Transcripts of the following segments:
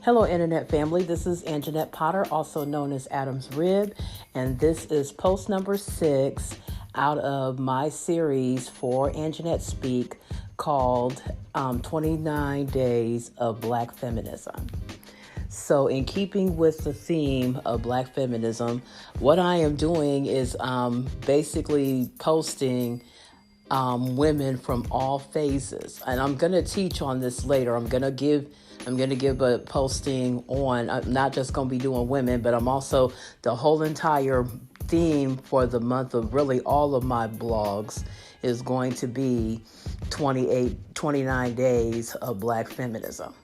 Hello, Internet family. This is Anjanette Potter, also known as Adam's Rib, and this is post number 6 out of my series for AnjanetteSpeak called 29 Days of Black Feminism. So in keeping with the theme of Black feminism, what I am doing is basically posting women from all phases. And I'm going to teach on this later. I'm going to give a posting on, I'm not just going to be doing women, but I'm also, the whole entire theme for the month of really all of my blogs is going to be 29 days of Black feminism.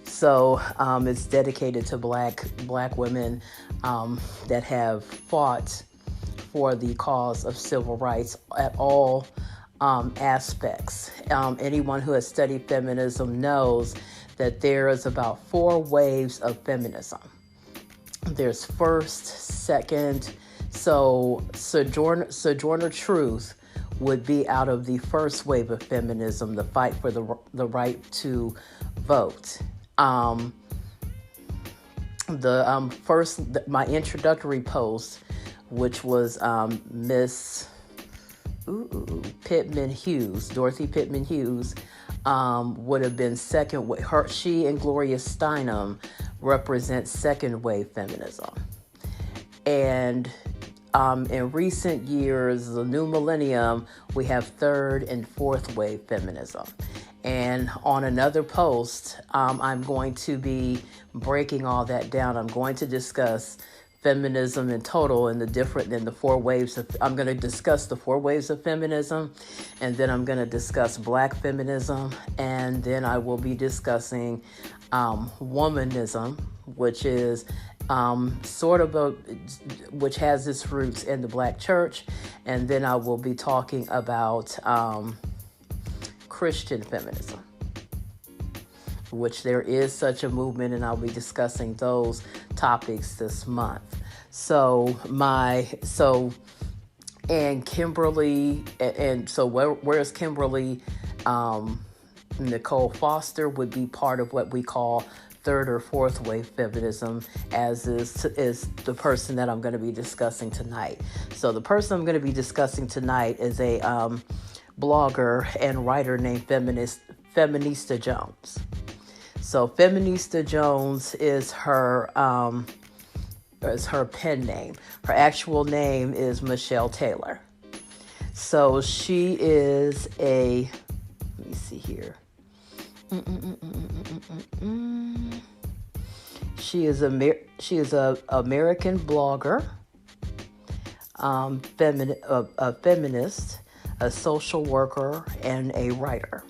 So it's dedicated to black women that have fought for the cause of civil rights at all aspects. Anyone who has studied feminism knows that there is about 4 waves of feminism. There's first, second, so Sojourner Truth would be out of the first wave of feminism, the fight for the right to vote. My introductory post, which was Miss Pittman Hughes, Dorothy Pittman Hughes, would have been second wave. She and Gloria Steinem represent second wave feminism. And in recent years, the new millennium, we have third and fourth wave feminism. And on another post, I'm going to be breaking all that down. I'm going to discuss feminism in total and the 4 waves of, I'm going to discuss the 4 waves of feminism, and then I'm going to discuss Black feminism, and then I will be discussing womanism, which is which has its roots in the Black church, and then I will be talking about Christian feminism, which there is such a movement, and I'll be discussing those topics this month. And Kimberly, and so where's Kimberly? Nicole Foster would be part of what we call third or fourth wave feminism, as is the person that I'm going to be discussing tonight. So the person I'm going to be discussing tonight is a blogger and writer named Feminista Jones. So Feminista Jones is her pen name. Her actual name is Michelle Taylor. So she is let me see here. She is a American blogger, a feminist, a social worker, and a writer.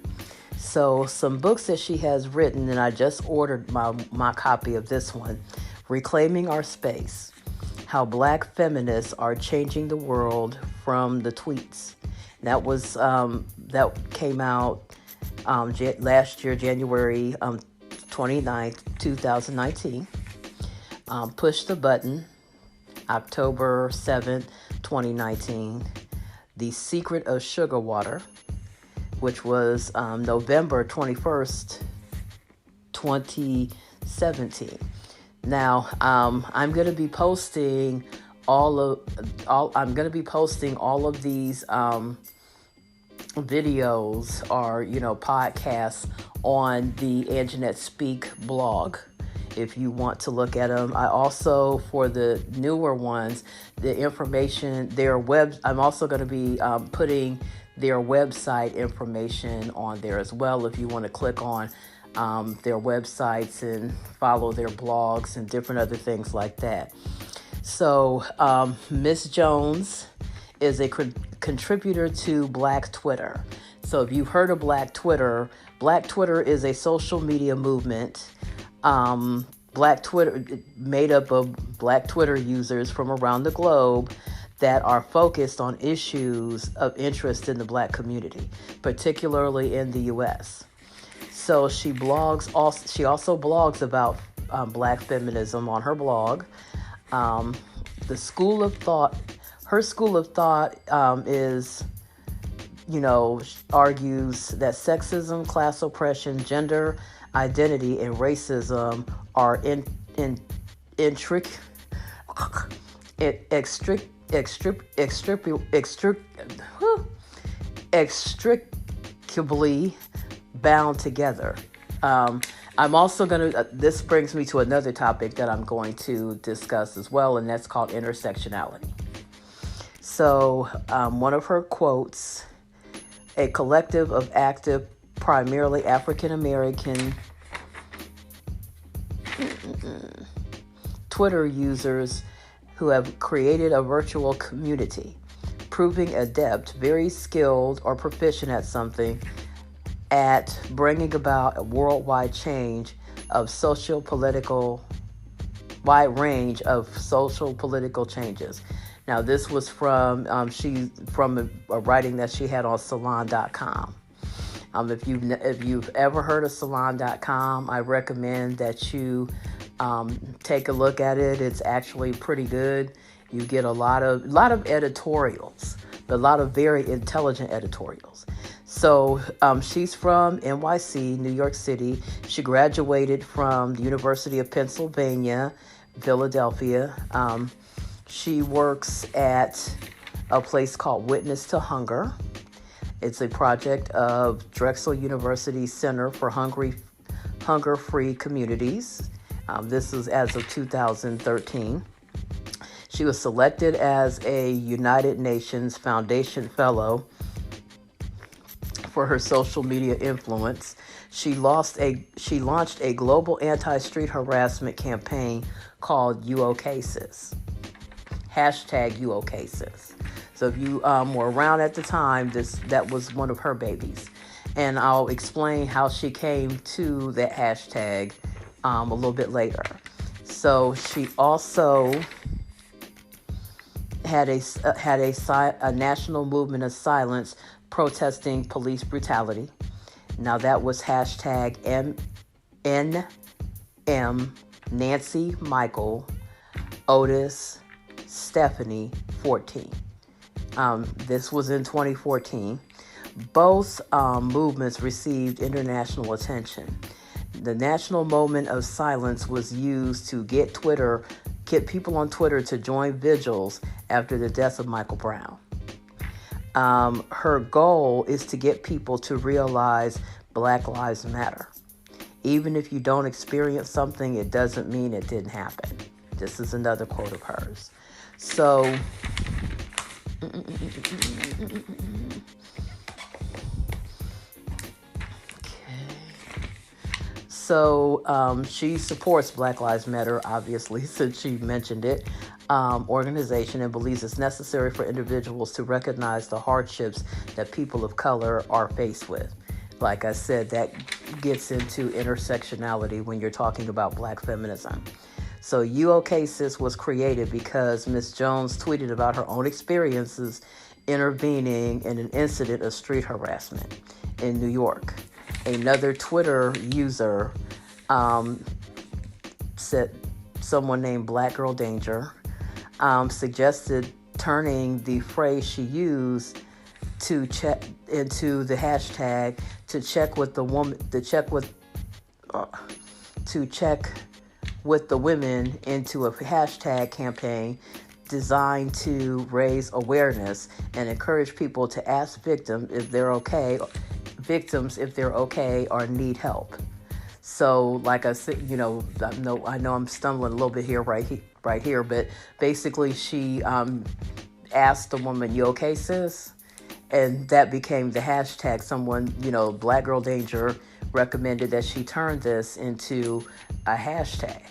So some books that she has written, and I just ordered my copy of this one, Reclaiming Our Space, How Black Feminists Are Changing the World from the Tweets. That was that came out last year, January 29th, 2019. Push the Button, October 7th, 2019. The Secret of Sugar Water, which was November 21st, 2017. Now, I'm going to be posting all of these videos or podcasts on the AnjanetteSpeak blog if you want to look at them. I also, for the newer ones, the information, I'm also going to be putting their website information on there as well if you want to click on their websites and follow their blogs and different other things like that. So Miss Jones is a contributor to Black Twitter. So if you've heard of Black Twitter is a social media movement. Black Twitter, made up of Black Twitter users from around the globe that are focused on issues of interest in the Black community, particularly in the U.S. So she also blogs about Black feminism on her blog. Her school of thought is, argues that sexism, class oppression, gender identity and racism are intric- extric- extric- extric- extric- extricably bound together. I'm also going to, this brings me to another topic that I'm going to discuss as well, and that's called intersectionality. So, one of her quotes, a collective of active, primarily African American Twitter users who have created a virtual community, proving adept, very skilled, or proficient at something, at bringing about a worldwide change of wide range of social political changes. Now, this was from a writing that she had on Salon.com. If you've ever heard of Salon.com, I recommend that you take a look at it. It's actually pretty good. You get a lot of editorials, but a lot of very intelligent editorials. So she's from NYC, New York City. She graduated from the University of Pennsylvania, Philadelphia. She works at a place called Witness to Hunger. It's a project of Drexel University Center for Hunger-Free Communities. This is as of 2013. She was selected as a United Nations Foundation Fellow for her social media influence. She launched a global anti-street harassment campaign called #UOKSIS. #UOKSIS. So if you were around at the time, that was one of her babies. And I'll explain how she came to that hashtag a little bit later. So she also had a national movement of silence protesting police brutality. Now that was hashtag NM Nancy Michael Otis Stephanie 14. This was in 2014. Both movements received international attention. The national moment of silence was used to get people on Twitter to join vigils after the death of Michael Brown. Her goal is to get people to realize Black Lives Matter. Even if you don't experience something, it doesn't mean it didn't happen. This is another quote of hers. So, she supports Black Lives Matter, obviously, since she mentioned it, organization, and believes it's necessary for individuals to recognize the hardships that people of color are faced with. Like I said, that gets into intersectionality when you're talking about Black feminism. So #UOKSIS was created because Ms. Jones tweeted about her own experiences intervening in an incident of street harassment in New York. Another Twitter user said, someone named Black Girl Danger, suggested turning the phrase she used to check into the hashtag to check with the women into a hashtag campaign designed to raise awareness and encourage people to ask victims if they're okay or need help. So, like I said, I know I'm stumbling a little bit here, right here, but basically she asked the woman, "You okay, sis?" And that became the hashtag. Someone, Black Girl Danger recommended that she turn this into a hashtag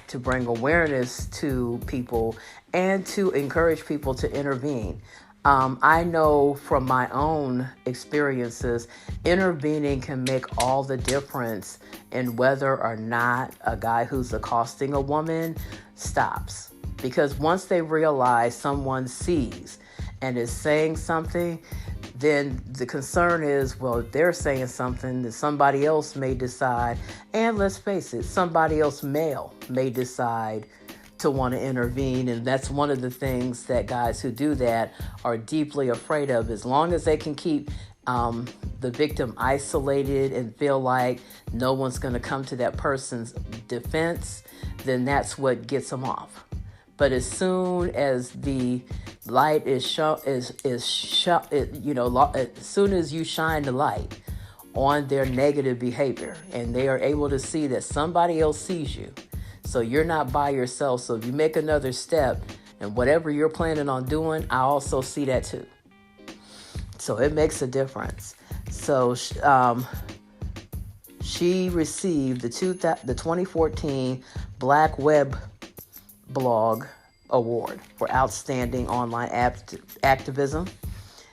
to bring awareness to people and to encourage people to intervene. I know from my own experiences, intervening can make all the difference in whether or not a guy who's accosting a woman stops. Because once they realize someone sees and is saying something, then the concern is, well, if they're saying something that somebody else may decide, and let's face it, somebody else male may decide to want to intervene. And that's one of the things that guys who do that are deeply afraid of. As long as they can keep the victim isolated and feel like no one's going to come to that person's defense, then that's what gets them off. But as soon as the light is as soon as you shine the light on their negative behavior and they are able to see that somebody else sees you, so you're not by yourself. So if you make another step and whatever you're planning on doing, I also see that too. So it makes a difference. So she received the 2014 Black Web Blog Award for Outstanding Online Activism.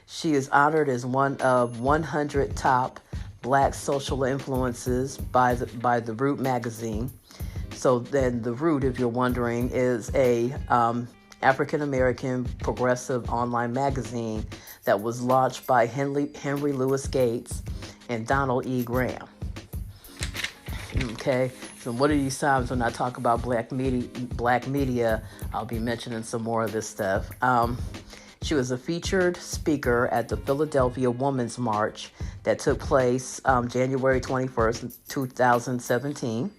She is honored as one of 100 top Black social influences by the Root magazine. So then the Root, if you're wondering, is a African-American progressive online magazine that was launched by Henry Louis Gates and Donald E. Graham. Okay, so one of these times when I talk about black media, I'll be mentioning some more of this stuff. She was a featured speaker at the Philadelphia Women's March that took place January 21st, 2017.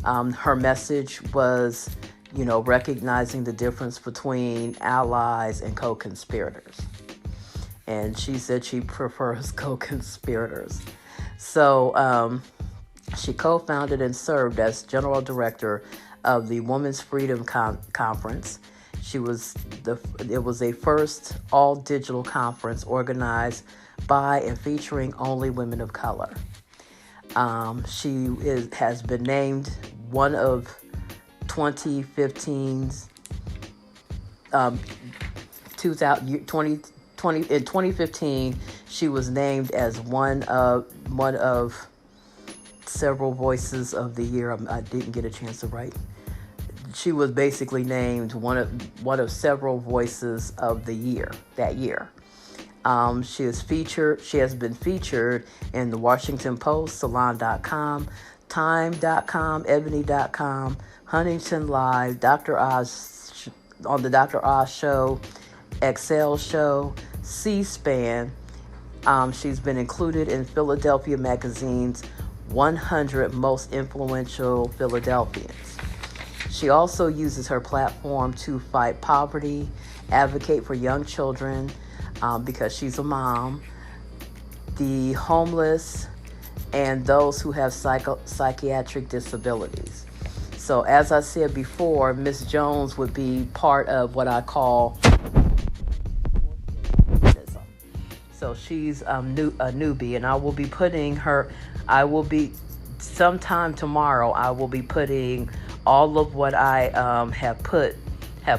Her message was, recognizing the difference between allies and co-conspirators. And she said she prefers co-conspirators. So she co-founded and served as general director of the Women's Freedom Conference. It was a first all-digital conference organized by and featuring only women of color. She has been named one of 2015's in 2015, she was named as one of several voices of the year. I didn't get a chance to write. She was basically named one of several voices of the year that year. She has been featured in the Washington Post, Salon.com, Time.com, Ebony.com, Huntington Live, Dr. Oz on the Dr. Oz Show, Excel Show, C-SPAN. She's been included in Philadelphia Magazine's 100 Most Influential Philadelphians. She also uses her platform to fight poverty, advocate for young children, because she's a mom, the homeless, and those who have psychiatric disabilities. So as I said before, Miss Jones would be part of what I call feminism. So she's a newbie, and sometime tomorrow, I will be putting all of what I have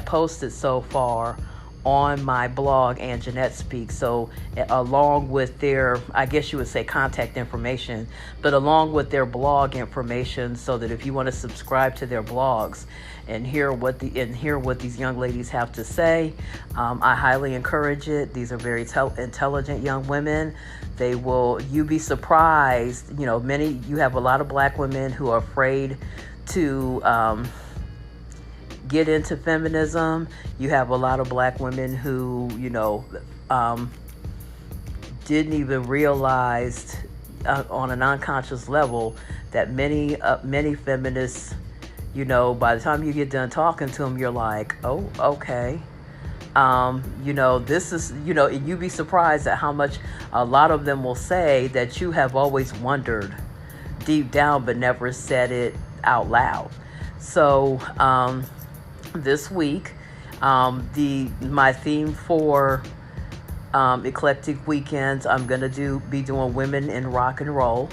posted so far on my blog, AnjanetteSpeak. So along with their, I guess you would say, contact information, but along with their blog information, so that if you want to subscribe to their blogs and hear what these young ladies have to say, I highly encourage it. These are very intelligent young women. You'd be surprised. You have a lot of Black women who are afraid to get into feminism. You have a lot of Black women who, didn't even realize on an unconscious level that many feminists, by the time you get done talking to them, you're like, oh, okay. This is, you'd be surprised at how much a lot of them will say that you have always wondered deep down, but never said it out loud. So, this week, my theme for Eclectic Weekends, I'm going to be doing women in rock and roll.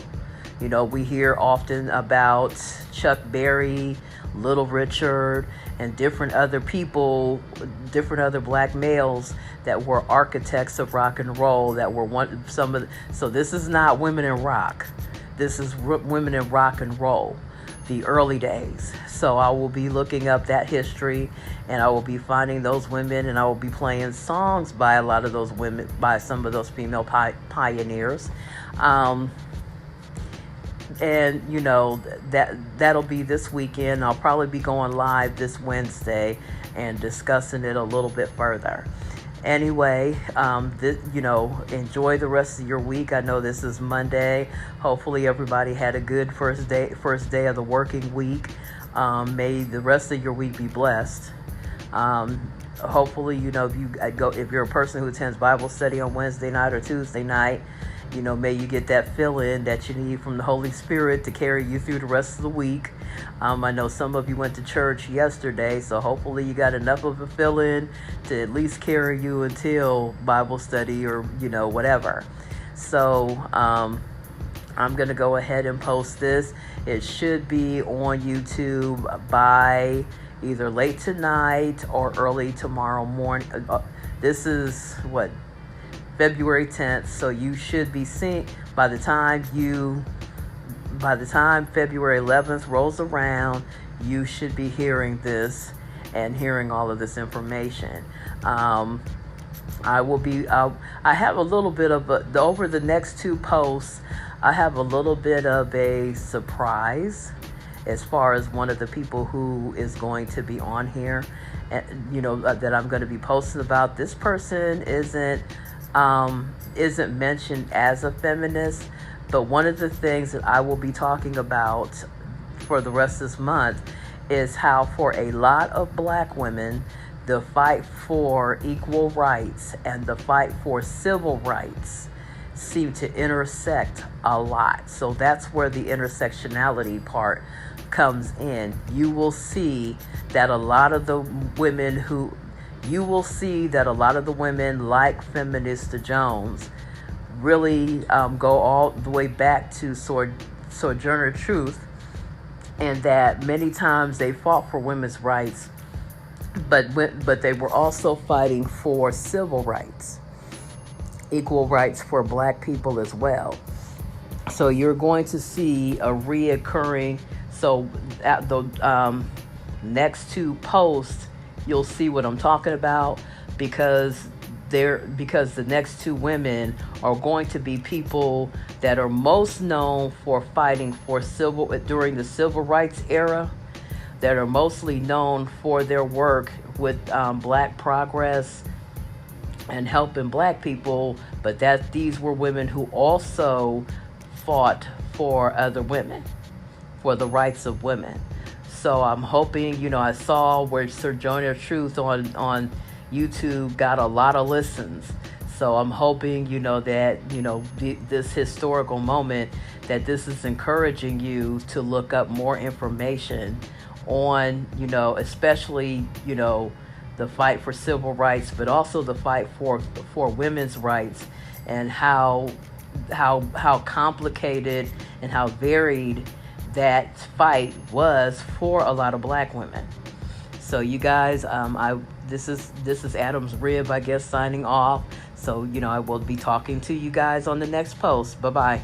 We hear often about Chuck Berry, Little Richard, and different other Black males that were architects of rock and roll, that were so this is not women in rock. This is women in rock and roll, the early days. So I will be looking up that history, and I will be finding those women, and I will be playing songs by a lot of those women, by some of those female pioneers. And that'll be this weekend. I'll probably be going live this Wednesday and discussing it a little bit further. Anyway, enjoy the rest of your week. I know this is Monday. Hopefully everybody had a good first day of the working week. May the rest of your week be blessed. Hopefully, if you're a person who attends Bible study on Wednesday night or Tuesday night, may you get that fill-in that you need from the Holy Spirit to carry you through the rest of the week. I know some of you went to church yesterday, so hopefully you got enough of a fill-in to at least carry you until Bible study or, whatever. So I'm going to go ahead and post this. It should be on YouTube by either late tonight or early tomorrow morning. This is February 10th, so you should be seeing by the time February 11th rolls around, you should be hearing this and hearing all of this information. I have a little bit of over the next two posts, I have a little bit of a surprise as far as one of the people who is going to be on here, and that I'm going to be posting about. This person isn't mentioned as a feminist, but one of the things that I will be talking about for the rest of this month is how for a lot of Black women, the fight for equal rights and the fight for civil rights seem to intersect a lot. So that's where the intersectionality part comes in. You will see that a lot of the women like Feminista Jones really go all the way back to Sojourner Truth, and that many times they fought for women's rights, but they were also fighting for civil rights, equal rights for Black people as well. So you're going to see a reoccurring. So at the next two posts, you'll see what I'm talking about, because the next two women are going to be people that are most known for fighting for during the civil rights era, that are mostly known for their work with Black progress and helping Black people, but that these were women who also fought for other women, for the rights of women. So I'm hoping, I saw where Sojourner Truth on YouTube got a lot of listens. So I'm hoping, that, this historical moment, that this is encouraging you to look up more information on, especially, the fight for civil rights, but also the fight for women's rights, and how complicated and how varied that fight was for a lot of Black women. So you guys, this is Adam's Rib, I guess, signing off. So, I will be talking to you guys on the next post. Bye-bye.